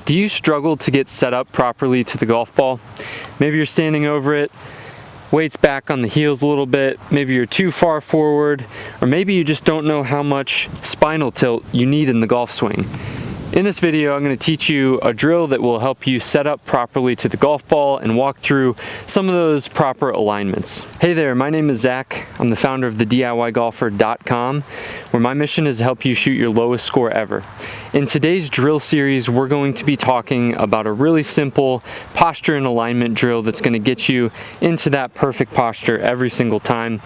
Do you struggle to get set up properly to the golf ball? Maybe you're standing over it, weight's back on the heels a little bit, maybe you're too far forward, or maybe you just don't know how much spinal tilt you need in the golf swing. In this video, I'm going to teach you a drill that will help you set up properly to the golf ball and walk through some of those proper alignments. Hey there, my name is Zach. I'm the founder of the DIYgolfer.com, where my mission is to help you shoot your lowest score ever. In today's drill series, we're going to be talking about a really simple posture and alignment drill that's going to get you into that perfect posture every single time,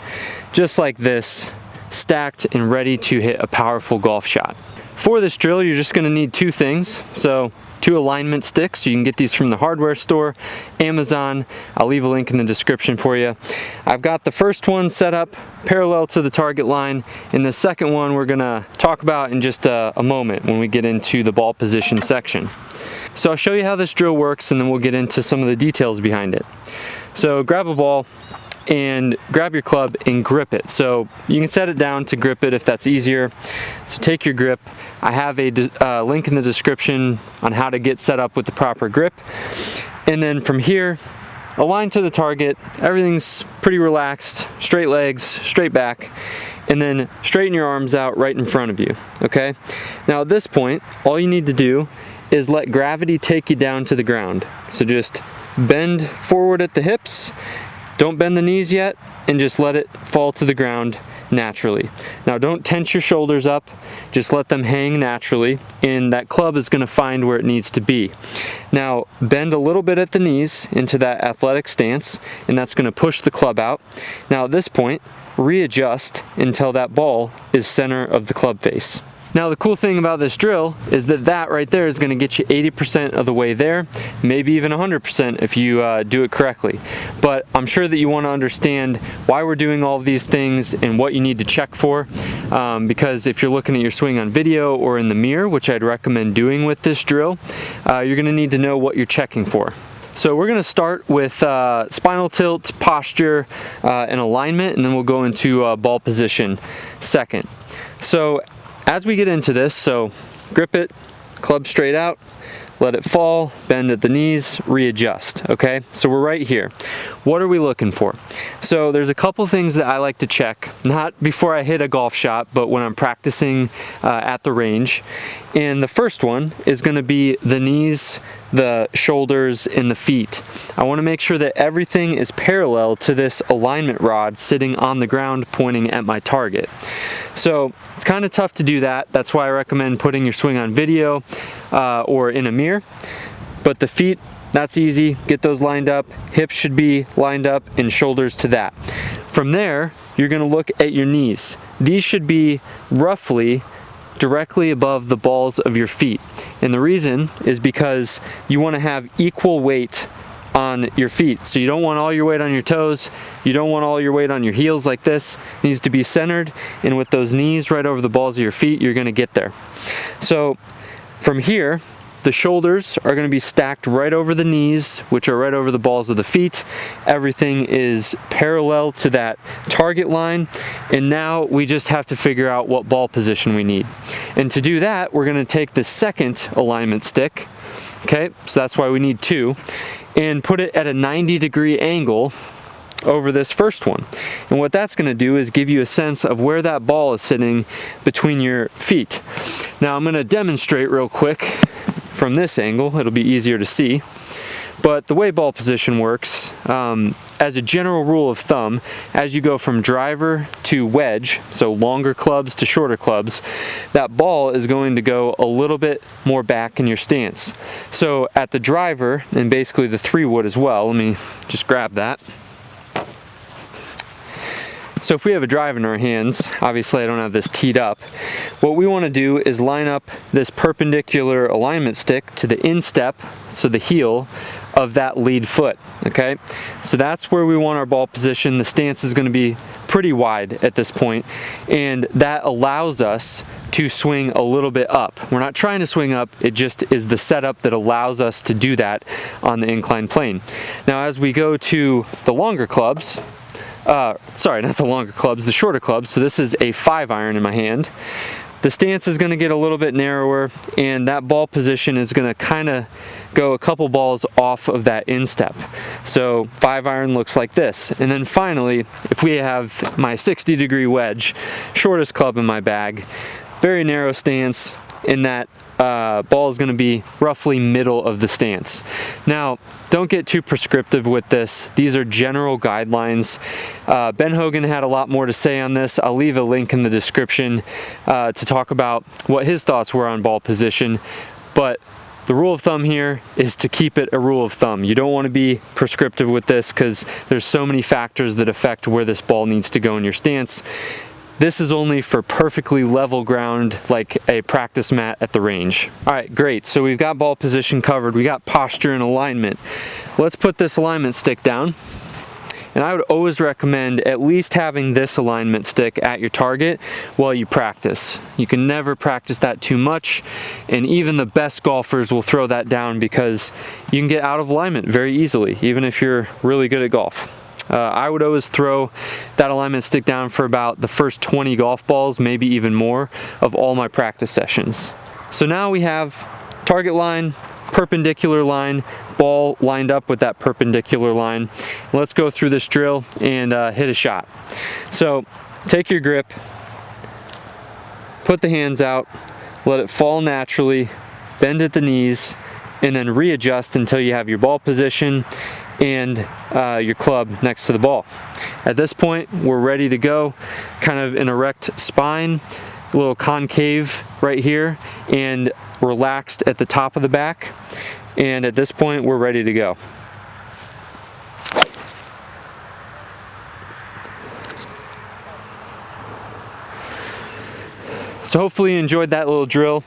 just like this, stacked and ready to hit a powerful golf shot. For this drill, you're just going to need two things. So 2 alignment sticks. You can get these from the hardware store, Amazon. I'll leave a link in the description for you. I've got the first one set up parallel to the target line, and the second one we're going to talk about in just a moment when we get into the ball position section. So I'll show you how this drill works, and then we'll get into some of the details behind it. So grab a ball and grab your club and grip it. So you can set it down to grip it if that's easier. So take your grip. I have a link in the description on how to get set up with the proper grip. And then from here, align to the target. Everything's pretty relaxed, straight legs, straight back, and then straighten your arms out right in front of you, okay? Now at this point, all you need to do is let gravity take you down to the ground. So just bend forward at the hips. Don't bend the knees yet, and just let it fall to the ground naturally. Now don't tense your shoulders up, just let them hang naturally, and that club is going to find where it needs to be. Now bend a little bit at the knees into that athletic stance, and that's going to push the club out. Now at this point, readjust until that ball is center of the club face. Now the cool thing about this drill is that right there is going to get you 80% of the way there, maybe even 100% if you do it correctly. But I'm sure that you want to understand why we're doing all of these things and what you need to check for, because if you're looking at your swing on video or in the mirror, which I'd recommend doing with this drill, you're going to need to know what you're checking for. So we're going to start with spinal tilt, posture, and alignment, and then we'll go into ball position second. So as we get into this, so grip it, club straight out, let it fall, bend at the knees, readjust, okay? So we're right here. What are we looking for? So there's a couple things that I like to check, not before I hit a golf shot, but when I'm practicing at the range. And the first one is going to be the knees, the shoulders, and the feet. I want to make sure that everything is parallel to this alignment rod sitting on the ground pointing at my target. So it's kind of tough to do that. That's why I recommend putting your swing on video or in a mirror. But the feet, that's easy. Get those lined up. Hips should be lined up and shoulders to that. From there, you're going to look at your knees. These should be roughly directly above the balls of your feet. And the reason is because you want to have equal weight on your feet. So you don't want all your weight on your toes. You don't want all your weight on your heels like this. It needs to be centered, and with those knees right over the balls of your feet, you're going to get there. So from here, the shoulders are going to be stacked right over the knees, which are right over the balls of the feet. Everything is parallel to that target line, and now we just have to figure out what ball position we need. And to do that, we're going to take the second alignment stick, okay, so that's why we need 2, and put it at a 90-degree angle over this first one. And what that's going to do is give you a sense of where that ball is sitting between your feet. Now I'm going to demonstrate real quick from this angle. It'll be easier to see. But the way ball position works, as a general rule of thumb, as you go from driver to wedge, so longer clubs to shorter clubs, that ball is going to go a little bit more back in your stance. So at the driver, and basically the 3-wood as well, let me just grab that. So if we have a drive in our hands, obviously I don't have this teed up, what we want to do is line up this perpendicular alignment stick to the instep, so the heel of that lead foot, okay? So that's where we want our ball position. The stance is going to be pretty wide at this point, and that allows us to swing a little bit up. We're not trying to swing up, it just is the setup that allows us to do that on the inclined plane. Now as we go to the longer clubs, sorry, not the longer clubs, the shorter clubs, so this is a 5-iron in my hand. the stance is going to get a little bit narrower, and that ball position is going to kind of go a couple balls off of that instep. So 5-iron looks like this. And then finally, if we have my 60-degree wedge, shortest club in my bag, very narrow stance, in that ball is going to be roughly middle of the stance. Now, don't get too prescriptive with this. These are general guidelines. Ben Hogan had a lot more to say on this. I'll leave a link in the description to talk about what his thoughts were on ball position. But the rule of thumb here is to keep it a rule of thumb. You don't want to be prescriptive with this because there's so many factors that affect where this ball needs to go in your stance. This is only for perfectly level ground, like a practice mat at the range. All right, great. So we've got ball position covered. We got posture and alignment. Let's put this alignment stick down. And I would always recommend at least having this alignment stick at your target while you practice. You can never practice that too much, and even the best golfers will throw that down because you can get out of alignment very easily, even if you're really good at golf. I would always throw that alignment stick down for about the first 20 golf balls, maybe even more, of all my practice sessions. So now we have target line, perpendicular line, ball lined up with that perpendicular line. Let's go through this drill and hit a shot. So take your grip, put the hands out, let it fall naturally, bend at the knees, and then readjust until you have your ball position and your club next to the ball. At this point, we're ready to go. Kind of an erect spine, a little concave right here, and relaxed at the top of the back. And at this point, we're ready to go. So hopefully you enjoyed that little drill.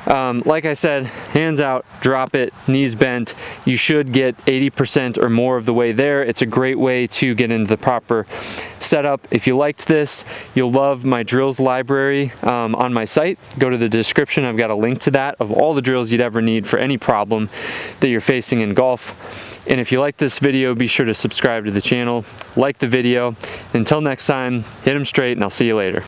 Like I said, hands out, drop it, knees bent. You should get 80% or more of the way there. It's a great way to get into the proper setup. If you liked this, you'll love my drills library on my site. Go to the description. I've got a link to that of all the drills you'd ever need for any problem that you're facing in golf. And if you like this video, be sure to subscribe to the channel, like the video. Until next time, hit 'em straight, and I'll see you later.